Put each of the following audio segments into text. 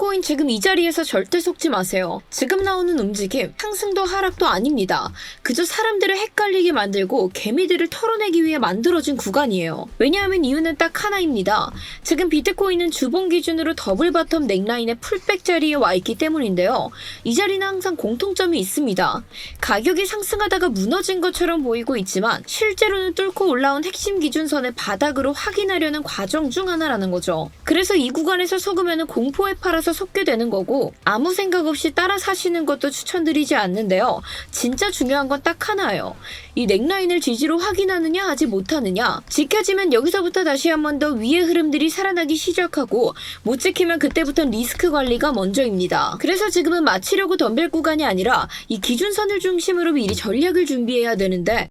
비트코인 지금 이 자리에서 절대 속지 마세요. 지금 나오는 움직임 상승도 하락도 아닙니다. 그저 사람들을 헷갈리게 만들고 개미들을 털어내기 위해 만들어진 구간이에요. 왜냐하면 이유는 딱 하나입니다. 지금 비트코인은 주봉 기준으로 더블 바텀 넥라인의 풀백 자리에 와 있기 때문인데요. 이 자리는 항상 공통점이 있습니다. 가격이 상승하다가 무너진 것처럼 보이고 있지만 실제로는 뚫고 올라온 핵심 기준선의 바닥으로 확인하려는 과정 중 하나라는 거죠. 그래서 이 구간에서 속으면 공포에 팔아서 속게 되는 거고 아무 생각 없이 따라 사시는 것도 추천드리지 않는데요. 진짜 중요한 건 딱 하나예요. 이 넥라인을 지지로 확인하느냐 하지 못하느냐. 지켜지면 여기서부터 다시 한 번 더 위의 흐름들이 살아나기 시작하고 못 지키면 그때부터 리스크 관리가 먼저입니다. 그래서 지금은 맞히려고 덤벨 구간이 아니라 이 기준선을 중심으로 미리 전략을 준비해야 되는데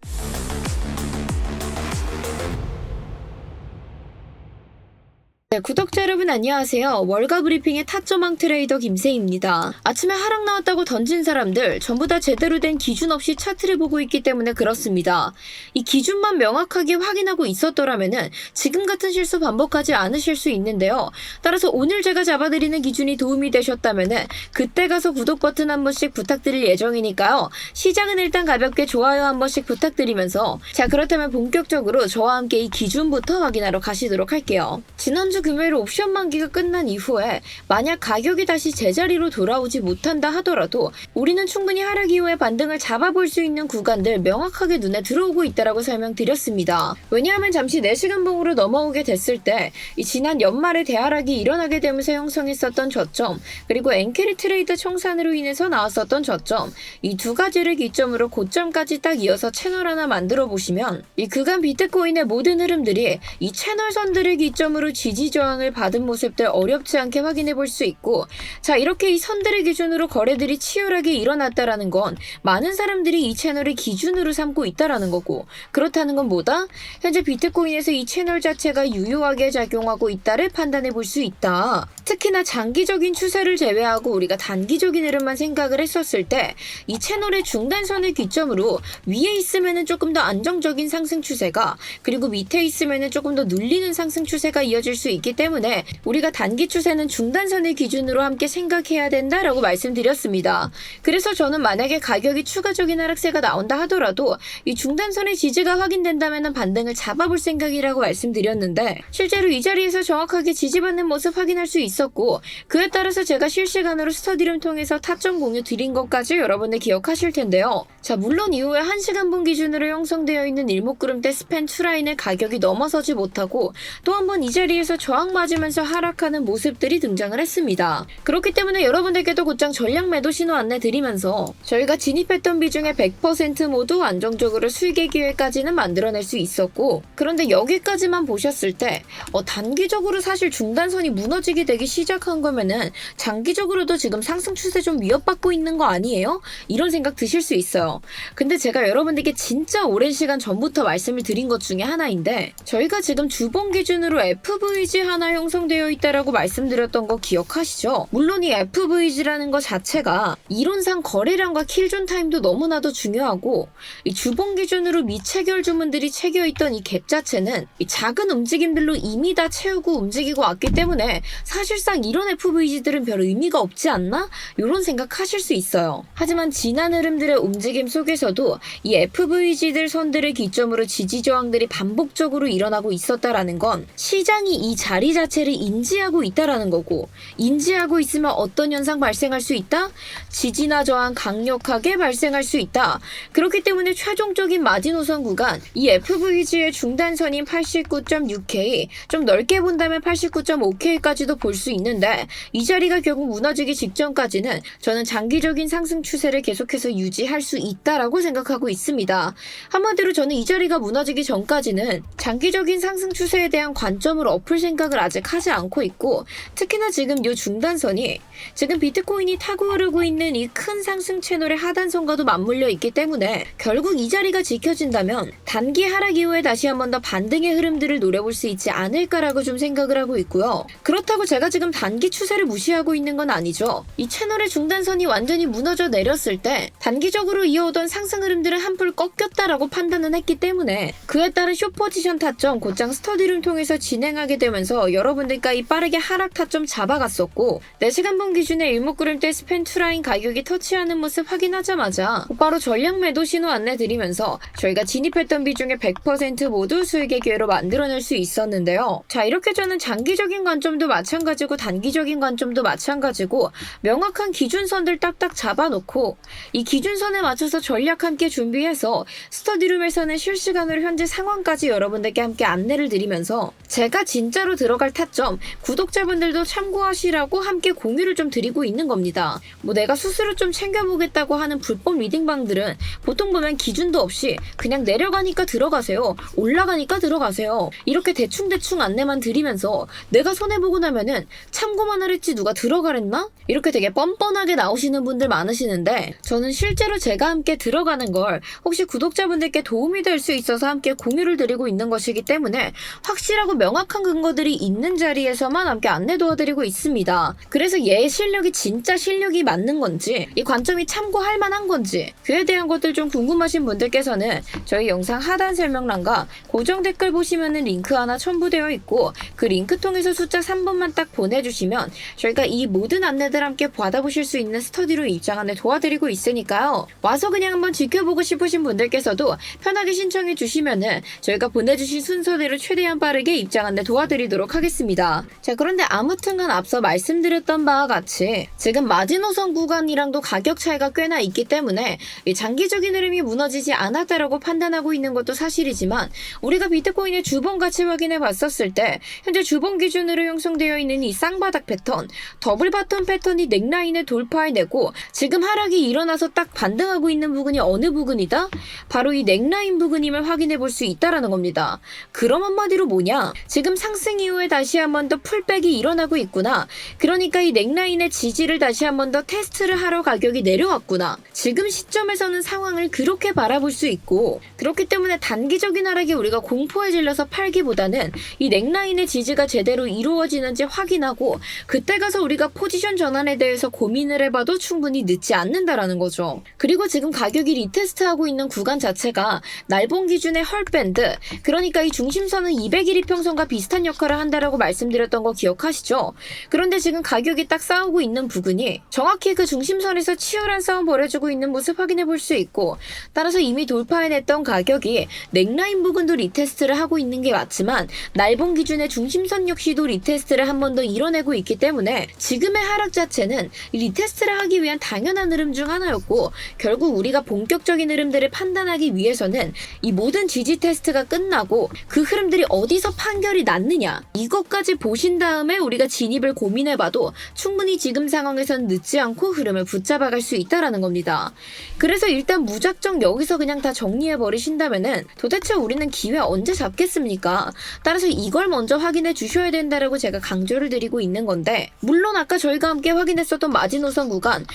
네, 구독자 여러분 안녕하세요. 월가 브리핑의 타점왕 트레이더 김세희입니다. 아침에 하락 나왔다고 던진 사람들 전부 다 제대로 된 기준 없이 차트를 보고 있기 때문에 그렇습니다. 이 기준만 명확하게 확인하고 있었더라면은 지금 같은 실수 반복하지 않으실 수 있는데요. 따라서 오늘 제가 잡아드리는 기준이 도움이 되셨다면은 그때 가서 구독 버튼 한 번씩 부탁드릴 예정이니까요. 시작은 일단 가볍게 좋아요 한 번씩 부탁드리면서 자 그렇다면 본격적으로 저와 함께 이 기준부터 확인하러 가시도록 할게요. 지난주 금요일 옵션 만기가 끝난 이후에 만약 가격이 다시 제자리로 돌아오지 못한다 하더라도 우리는 충분히 하락 이후에 반등을 잡아볼 수 있는 구간들 명확하게 눈에 들어오고 있다라고 설명드렸습니다. 왜냐하면 잠시 4시간 봉으로 넘어오게 됐을 때 이 지난 연말에 대하락이 일어나게 되면서 형성했었던 저점 그리고 엔캐리 트레이드 청산으로 인해서 나왔었던 저점 이 두 가지를 기점으로 고점까지 딱 이어서 채널 하나 만들어 보시면 이 그간 비트코인의 모든 흐름들이 이 채널선들을 기점으로 지지 저항을 받은 모습들 어렵지 않게 확인해 볼 수 있고 자 이렇게 이 선들을 기준으로 거래들이 치열하게 일어났다라는 건 많은 사람들이 이 채널을 기준으로 삼고 있다라는 거고 그렇다는 건 뭐다? 현재 비트코인에서 이 채널 자체가 유효하게 작용하고 있다를 판단해 볼 수 있다. 특히나 장기적인 추세를 제외하고 우리가 단기적인 흐름만 생각을 했었을 때 이 채널의 중단선을 기점으로 위에 있으면은 조금 더 안정적인 상승 추세가 그리고 밑에 있으면은 조금 더 눌리는 상승 추세가 이어질 수 있기 때문에 우리가 단기 추세는 중단선을 기준으로 함께 생각해야 된다라고 말씀드렸습니다. 그래서 저는 만약에 가격이 추가적인 하락세가 나온다 하더라도 이 중단선의 지지가 확인된다면 반등을 잡아볼 생각이라고 말씀드렸는데 실제로 이 자리에서 정확하게 지지받는 모습 확인할 수 있었고 그에 따라서 제가 실시간으로 스터디룸 통해서 타점 공유 드린 것까지 여러분들 기억하실 텐데요. 자 물론 이후에 1시간 분 기준으로 형성되어 있는 일목구름대 스팬 2라인을 가격이 넘어서지 못하고 또 한 번 이 자리에서 저항 맞으면서 하락하는 모습들이 등장을 했습니다. 그렇기 때문에 여러분들께도 곧장 전략 매도 신호 안내 드리면서 저희가 진입했던 비중의 100% 모두 안정적으로 수익의 기회까지는 만들어낼 수 있었고 그런데 여기까지만 보셨을 때 단기적으로 사실 중단선이 무너지게 되기 시작한 거면은 장기적으로도 지금 상승 추세 좀 위협받고 있는 거 아니에요? 이런 생각 드실 수 있어요. 근데 제가 여러분들께 진짜 오랜 시간 전부터 말씀을 드린 것 중에 하나인데 저희가 지금 주봉 기준으로 FVG 하나 형성되어 있다라고 말씀드렸던 거 기억하시죠? 물론 이 FVG라는 것 자체가 이론상 거래량과 킬존 타임도 너무나도 중요하고 이 주봉 기준으로 미체결 주문들이 채겨있던 이 갭 자체는 이 작은 움직임들로 이미 다 채우고 움직이고 왔기 때문에 사실상 이런 FVG들은 별 의미가 없지 않나? 이런 생각하실 수 있어요. 하지만 지난 흐름들의 움직임 속에서도 이 FVG들 선들을 기점으로 지지 저항들이 반복적으로 일어나고 있었다라는 건 시장이 이 자리 자체를 인지하고 있다라는 거고 인지하고 있으면 어떤 현상 발생할 수 있다? 지지나 저항 강력하게 발생할 수 있다. 그렇기 때문에 최종적인 마지노선 구간 이 FVG의 중단선인 89.6K 좀 넓게 본다면 89.5K까지도 볼 수 있는데 이 자리가 결국 무너지기 직전까지는 저는 장기적인 상승 추세를 계속해서 유지할 수 있다라고 생각하고 있습니다. 한마디로 저는 이 자리가 무너지기 전까지는 장기적인 상승 추세에 대한 관점을 엎을 생각을 아직 하지 않고 있고 특히나 지금 이 중단선이 지금 비트코인이 타고 오르고 있는 이 큰 상승 채널의 하단선과도 맞물려 있기 때문에 결국 이 자리가 지켜진다면 단기 하락 이후에 다시 한 번 더 반등의 흐름들을 노려볼 수 있지 않을까라고 좀 생각을 하고 있고요. 그렇다고 제가 지금 단기 추세를 무시하고 있는 건 아니죠. 이 채널의 중단선이 완전히 무너져 내렸을 때 단기적으로 이어오던 상승 흐름들은 한풀 꺾였다라고 판단은 했기 때문에 그에 따른 숏 포지션 타점 곧장 스터디룸 통해서 진행하게 되면서 들이면서 여러분들과 이 빠르게 하락 타점 잡아갔었고 4시간봉 기준의 일목구름대 스팬 투라인 가격이 터치하는 모습 확인하자마자 바로 전략 매도 신호 안내 드리면서 저희가 진입했던 비중의 100% 모두 수익의 기회로 만들어낼 수 있었는데요. 자, 이렇게 저는 장기적인 관점도 마찬가지고 단기적인 관점도 마찬가지고 명확한 기준선들 딱딱 잡아놓고 이 기준선에 맞춰서 전략 함께 준비해서 스터디룸에서는 실시간으로 현재 상황까지 여러분들께 함께 안내를 드리면서 제가 진짜로 들어갈 타점 구독자분들도 참고하시라고 함께 공유를 좀 드리고 있는 겁니다. 뭐 내가 스스로 좀 챙겨보겠다고 하는 불법 리딩방들은 보통 보면 기준도 없이 그냥 내려가니까 들어가세요, 올라가니까 들어가세요, 이렇게 대충대충 안내만 드리면서 내가 손해보고 나면은 참고만 하랬지 누가 들어가랬나? 이렇게 되게 뻔뻔하게 나오시는 분들 많으시는데 저는 실제로 제가 함께 들어가는 걸 혹시 구독자분들께 도움이 될 수 있어서 함께 공유를 드리고 있는 것이기 때문에 확실하고 명확한 근거들이 있는 자리에서만 함께 안내 도와드리고 있습니다. 그래서 얘의 실력이 진짜 실력이 맞는 건지 이 관점이 참고할 만한 건지 그에 대한 것들 좀 궁금하신 분들께서는 저희 영상 하단 설명란과 고정 댓글 보시면은 링크 하나 첨부되어 있고 그 링크 통해서 숫자 3번만 딱 보내주시면 저희가 이 모든 안내들 함께 받아보실 수 있는 스터디로 입장 안내 도와드리고 있으니까요. 와서 그냥 한번 지켜보고 싶으신 분들께서도 편하게 신청해 주시면은 저희가 보내주신 순서대로 최대한 빠르게 입장 안내 도와드리도록 하겠습니다. 자, 그런데 아무튼간 앞서 말씀드렸던 바와 같이 지금 마지노선 구간이랑도 가격 차이가 꽤나 있기 때문에 이 장기적인 흐름이 무너지지 않았다라고 판단하고 있는 것도 사실이지만 우리가 비트코인의 주봉 가치 확인해 봤었을 때 현재 주봉 기준으로 형성되어 있는 이 쌍바닥 패턴, 더블 바텀 패턴이 넥라인을 돌파해내고 지금 하락이 일어나서 딱 반등하고 있는 부분이 어느 부분이다? 바로 이 넥라인 부분임을 확인해 볼 수 있다라는 겁니다. 그럼 한마디로 뭐냐? 지금 상승 이후에 다시 한 번 더 풀백이 일어나고 있구나. 그러니까 이 넥라인의 지지를 다시 한 번 더 테스트를 하러 가격이 내려왔구나. 지금 시점에서는 상황을 그렇게 바라볼 수 있고 그렇기 때문에 단기적인 하락에 우리가 공포에 질려서 팔기보다는 이 넥라인의 지지가 제대로 이루어지는지 확인하고 그때 가서 우리가 포지션 전환에 대해서 고민을 해봐도 충분히 늦지 않는다라는 거죠. 그리고 지금 가격이 리테스트하고 있는 구간 자체가 날봉 기준의 헐밴드, 그러니까 이 중심선은 200일 이평선과 비슷한 역할을 한다라고 말씀드렸던 거 기억하시죠? 그런데 지금 가격이 딱 싸우고 있는 부분이 정확히 그 중심선에서 치열한 싸움 벌여주고 있는 모습 확인해 볼 수 있고 따라서 이미 돌파해냈던 가격이 넥라인 부분도 리테스트를 하고 있는 게 맞지만 날봉 기준의 중심선 역시도 리테스트를 한 번 더 이뤄내고 있기 때문에 지금의 하락 자체는 리테스트를 하기 위한 당연한 흐름 중 하나였고 결국 우리가 본격적인 흐름들을 판단하기 위해서는 이 모든 지지 테스트가 끝나고 그 흐름들이 어디서 판결이 났느냐 이것까지 보신 다음에 우리가 진입을 고민해봐도 충분히 지금 상황에선 늦지 않고 흐름을 붙잡아갈 수 있다라는 겁니다. 그래서 일단 무작정 여기서 그냥 다 정리해버리신다면은 도대체 우리는 기회 언제 잡겠습니까? 따라서 이걸 먼저 확인해 주셔야 된다라고 제가 강조를 드리고 있는 건데 물론 아까 저희가 함께 확인했었던 마지노선 구간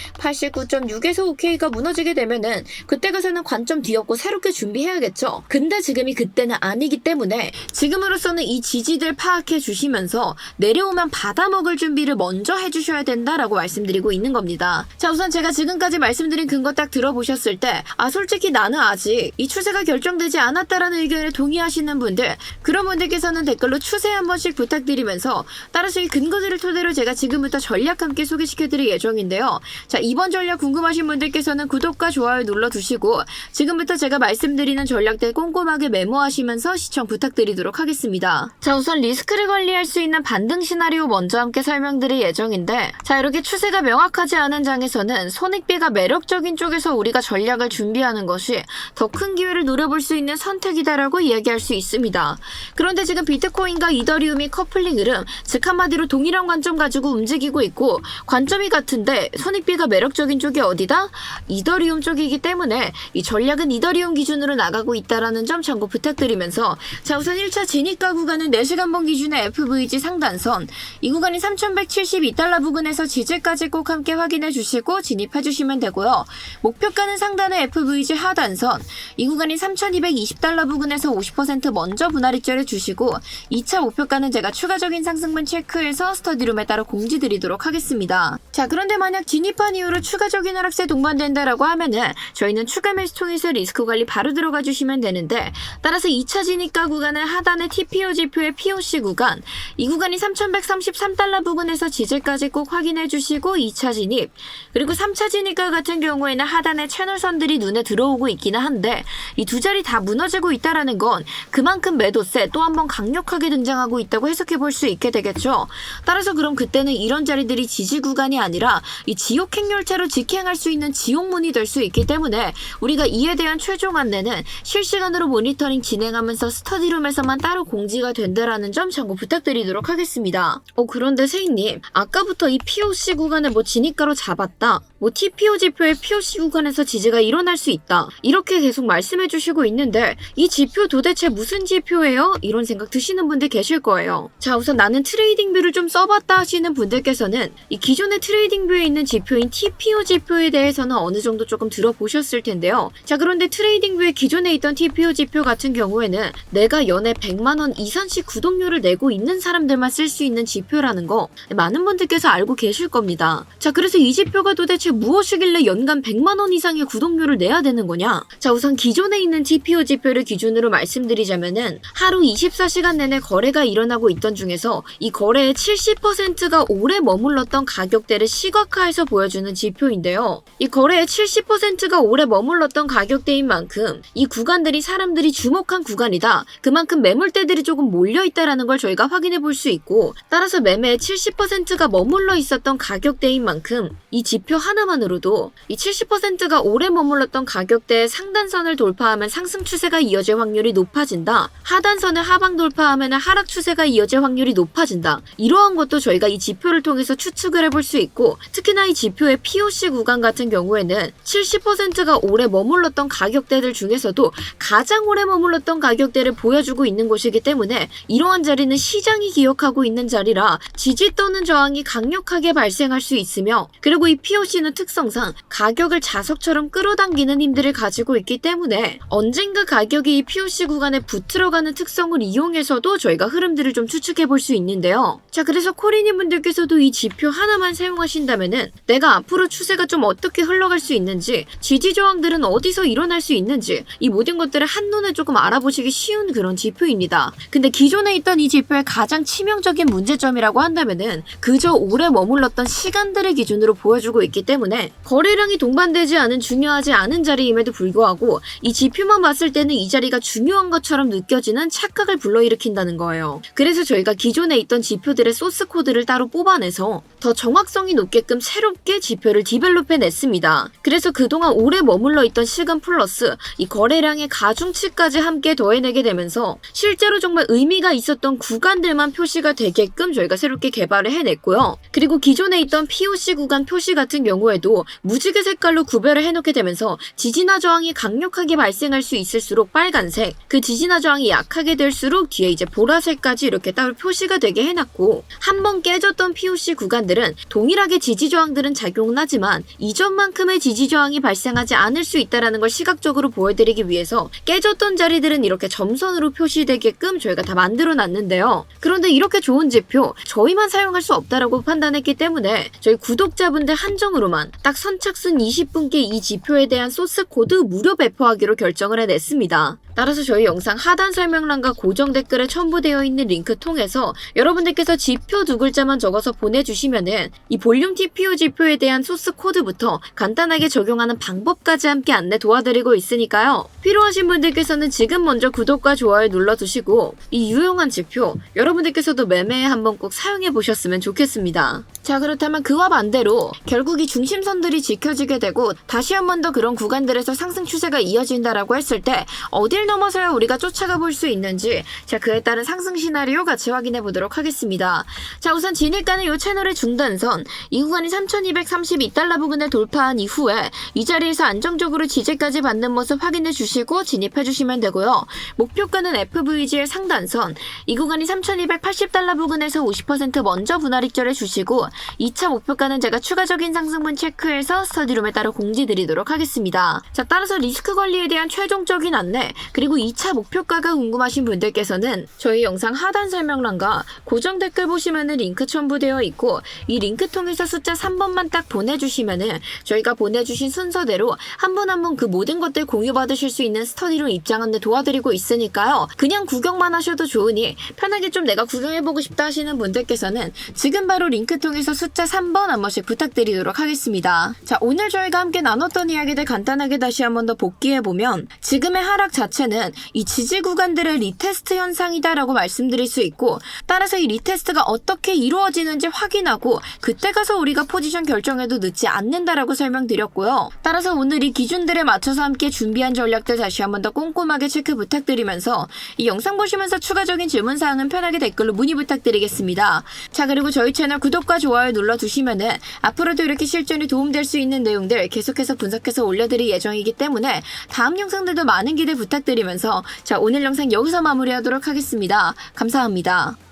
89.6에서 OK가 무너지게 되면은 그때 가서는 관점 뒤엎고 새롭게 준비해야겠죠. 근데 지금이 그때는 아니기 때문에 지금으로서는 이 지지들 파악해 주시면서 내려오면 받아먹을 준비를 먼저 해주셔야 된다라고 말씀드리고 있는 겁니다. 자, 우선 제가 지금까지 말씀드린 근거 딱 들어보셨을 때 솔직히 나는 아직 이 추세가 결정되지 않았다라는 의견에 동의하시는 분들 그런 분들께서는 댓글로 추세 한 번씩 부탁드리면서 따라서 이 근거들을 토대로 제가 지금부터 전략 함께 소개시켜드릴 예정인데요. 자, 이번 전략 궁금하신 분들께서는 구독과 좋아요 눌러두시고 지금부터 제가 말씀드리는 전략들 꼼꼼하게 메모하시면서 시청 부탁드리도록 하겠습니다. 자, 우선 리스크를 관리할 수 있는 반등 시나리오 먼저 함께 설명드릴 예정인데 자, 이렇게 추세가 명확하지 않은 장에서는 손익비가 매력적인 쪽에서 우리가 전략을 준비하는 것이 더 큰 기회를 노려볼 수 있는 선택이다라고 이야기할 수 있습니다. 그런데 지금 비트코인과 이더리움이 커플링 흐름, 즉 한마디로 동일한 관점 가지고 움직이고 있고 관점이 같은데 손익비가 매력적인 쪽이 어디다? 이더리움 쪽이기 때문에 이 전략은 이더리움 기준으로 나가고 있다라는 점 참고 부탁드리면서 자, 우선 1차 진입가 구간은 4시간봉 기준의 FVG 상단선 이 구간이 3172달러 부근에서 지지까지 꼭 함께 확인해 주시고 진입해 주시면 되고요. 목표가는 상단의 FVG 하단선 이 구간이 3220달러 부근에서 50% 먼저 분할 입절해 주시고 2차 목표가는 제가 추가적인 상승분 체크해서 스터디룸에 따라 공지 드리도록 하겠습니다. 자, 그런데 만약 진입한 이후로 추가적인 하락세 동반된다라고 하면은 저희는 추가 매수 통해서 리스크 관리 바로 들어가 주시면 되는데 따라서 2차 진입가 구간은 하단의 TPO 지표의 POC POC 구간, 이 구간이 3133달러 부근에서 지지까지 꼭 확인해 주시고 2차 진입, 그리고 3차 진입과 같은 경우에는 하단에 채널선들이 눈에 들어오고 있기는 한데 이 두 자리 다 무너지고 있다라는 건 그만큼 매도세 또 한 번 강력하게 등장하고 있다고 해석해 볼 수 있게 되겠죠. 따라서 그럼 그때는 이런 자리들이 지지 구간이 아니라 이 지옥 행렬체로 직행할 수 있는 지옥문이 될 수 있기 때문에 우리가 이에 대한 최종 안내는 실시간으로 모니터링 진행하면서 스터디룸에서만 따로 공지가 된다라는 점 참고 부탁드리도록 하겠습니다. 그런데 세인님, 아까부터 이 POC 구간을 진입가로 잡았다, TPO 지표의 POC 구간에서 지지가 일어날 수 있다, 이렇게 계속 말씀해 주시고 있는데 이 지표 도대체 무슨 지표예요? 이런 생각 드시는 분들 계실 거예요. 자, 우선 나는 트레이딩 뷰를 좀 써봤다 하시는 분들께서는 이 기존의 트레이딩 뷰에 있는 지표인 TPO 지표에 대해서는 어느 정도 조금 들어보셨을 텐데요. 자, 그런데 트레이딩 뷰에 기존에 있던 TPO 지표 같은 경우에는 내가 연에 100만원 이상씩 구독료를 내고 있는 사람들만 쓸 수 있는 지표라는 거 많은 분들께서 알고 계실 겁니다. 자, 그래서 이 지표가 도대체 무엇이길래 연간 100만원 이상의 구독료를 내야 되는 거냐? 자, 우선 기존에 있는 TPO 지표를 기준으로 말씀드리자면은 하루 24시간 내내 거래가 일어나고 있던 중에서 이 거래의 70%가 오래 머물렀던 가격대를 시각화해서 보여주는 지표인데요. 이 거래의 70%가 오래 머물렀던 가격대인 만큼 이 구간들이 사람들이 주목한 구간이다, 그만큼 매물대들이 조금 몰려있다라는 걸 저희가 확인해 볼 수 있고, 따라서 매매의 70%가 머물러 있었던 가격대인 만큼 이 지표 하나만으로도 이 70%가 오래 머물렀던 가격대의 상단선을 돌파하면 상승 추세가 이어질 확률이 높아진다, 하단선을 하방 돌파하면 하락 추세가 이어질 확률이 높아진다, 이러한 것도 저희가 이 지표를 통해서 추측을 해볼 수 있고, 특히나 이 지표의 POC 구간 같은 경우에는 70%가 오래 머물렀던 가격대들 중에서도 가장 오래 머물렀던 가격대를 보여주고 있는 곳이기 때문에 이러한 자리는 시장이 기억하고 있는 자리라 지지 또는 저항이 강력하게 발생할 수 있으며, 그리고 이 POC는 특성상 가격을 자석처럼 끌어당기는 힘들을 가지고 있기 때문에 언젠가 가격이 이 POC 구간에 붙들어가는 특성을 이용해서도 저희가 흐름들을 좀 추측해 볼 수 있는데요. 자, 그래서 코리님 분들께서도 이 지표 하나만 사용하신다면은 내가 앞으로 추세가 좀 어떻게 흘러갈 수 있는지, 지지 저항들은 어디서 일어날 수 있는지, 이 모든 것들을 한눈에 조금 알아보시기 쉬운 그런 지표입니다. 근데 기존에 있던 이 지표의 가장 치명적인 문제점이라고 한다면은 그저 오래 머물렀던 시간들을 기준으로 보여주고 있기 때문에 거래량이 동반되지 않은 중요하지 않은 자리임에도 불구하고 이 지표만 봤을 때는 이 자리가 중요한 것처럼 느껴지는 착각을 불러일으킨다는 거예요. 그래서 저희가 기존에 있던 지표들의 소스 코드를 따로 뽑아내서 더 정확성이 높게끔 새롭게 지표를 디벨롭해냈습니다. 그래서 그동안 오래 머물러 있던 시간 플러스 이 거래량의 가중치까지 함께 더해내게 되면서 실제로 정말 의미가 있었던 구간들만 표시가 되게끔 저희가 새롭게 개발을 해냈고요. 그리고 기존에 있던 POC 구간 표시 같은 경우에도 무지개 색깔로 구별을 해놓게 되면서 지지나 저항이 강력하게 발생할 수 있을수록 빨간색, 그 지지나 저항이 약하게 될수록 뒤에 이제 보라색까지 이렇게 따로 표시가 되게 해놨고, 한번 깨졌던 POC 구간들은 동일하게 지지 저항들은 작용은 하지만 이전만큼의 지지 저항이 발생하지 않을 수 있다는 걸 시각적으로 보여드리기 위해서 깨졌던 자리들은 이렇게 점선으로 표시되게끔 저희가 다 만들어 놨는데요. 그런데 이렇게 좋은 지표 저희만 사용할 수 없다라고 판단했기 때문에 저희 구독자분들 한정으로만 딱 선착순 20분께 이 지표에 대한 소스 코드 무료 배포하기로 결정을 해냈습니다. 따라서 저희 영상 하단 설명란과 고정 댓글에 첨부되어 있는 링크 통해서 여러분들께서 지표 두 글자만 적어서 보내주시면은 이 볼륨 TPO 지표에 대한 소스 코드부터 간단하게 적용하는 방법까지 함께 안내 도와드리고 있으니까요. 필요하신 분들께서는 지금 먼저 구독과 좋아요 눌러두시고 이 유용한 지표 여러분들께서도 매매에 한번 꼭 사용해 보셨으면 좋겠습니다. 자, 그렇다면 그와 반대로 결국 이 중심선들이 지켜지게 되고 다시 한 번 더 그런 구간들에서 상승 추세가 이어진다라고 했을 때 어딜 넘어서야 우리가 쫓아가 볼 수 있는지, 자, 그에 따른 상승 시나리오 같이 확인해 보도록 하겠습니다. 자, 우선 진입가는 이 채널의 중단선 이 구간이 3232달러 부근을 돌파한 이후에 이 자리에서 안정적으로 지지까지 받는 모습 확인해 주시고 진입해 주시면 되고요. 목표가는 FVG의 상단선 이 구간이 3280달러 부근에서 50% 먼저 분할 익절해 주시고 2차 목표가는 제가 추가적인 상승분 체크해서 스터디룸에 따로 공지 드리도록 하겠습니다. 자, 따라서 리스크 관리에 대한 최종적인 안내 그리고 2차 목표가가 궁금하신 분들께서는 저희 영상 하단 설명란과 고정 댓글 보시면은 링크 첨부되어 있고 이 링크 통해서 숫자 3번만 딱 보내주시면은 저희가 보내주신 순서대로 한 분 한 분 그 모든 것들 공유받으실 수 있는 스터디룸 입장 안내 도와드리고 있으니까요. 그냥 구경만 하셔도 좋으니 편하게 좀 내가 구경해보고 싶다 하시는 분들께서는 지금 바로 링크 통해서 숫자 3번 한 번씩 부탁드리도록 하겠습니다. 자, 오늘 저희가 함께 나눴던 이야기들 간단하게 다시 한 번 더 복기해보면 지금의 하락 자체는 이 지지 구간들의 리테스트 현상이다라고 말씀드릴 수 있고, 따라서 이 리테스트가 어떻게 이루어지는지 확인하고 그때 가서 우리가 포지션 결정해도 늦지 않는다라고 설명드렸고요. 따라서 오늘 이 기준들에 맞춰서 함께 준비한 전략들 다시 한 번 더 꼼꼼하게 체크 부탁드리면서 이 영상 보시면서 추가적인 질문사항은 편하게 댓글로 문의 부탁드리겠습니다. 자, 그리고 저희 채널 구독과 좋아요 눌러두시면은 앞으로도 이렇게 실전에 도움될 수 있는 내용들 계속해서 분석해서 올려드릴 예정이기 때문에 다음 영상들도 많은 기대 부탁드리면서 자, 오늘 영상 여기서 마무리하도록 하겠습니다. 감사합니다.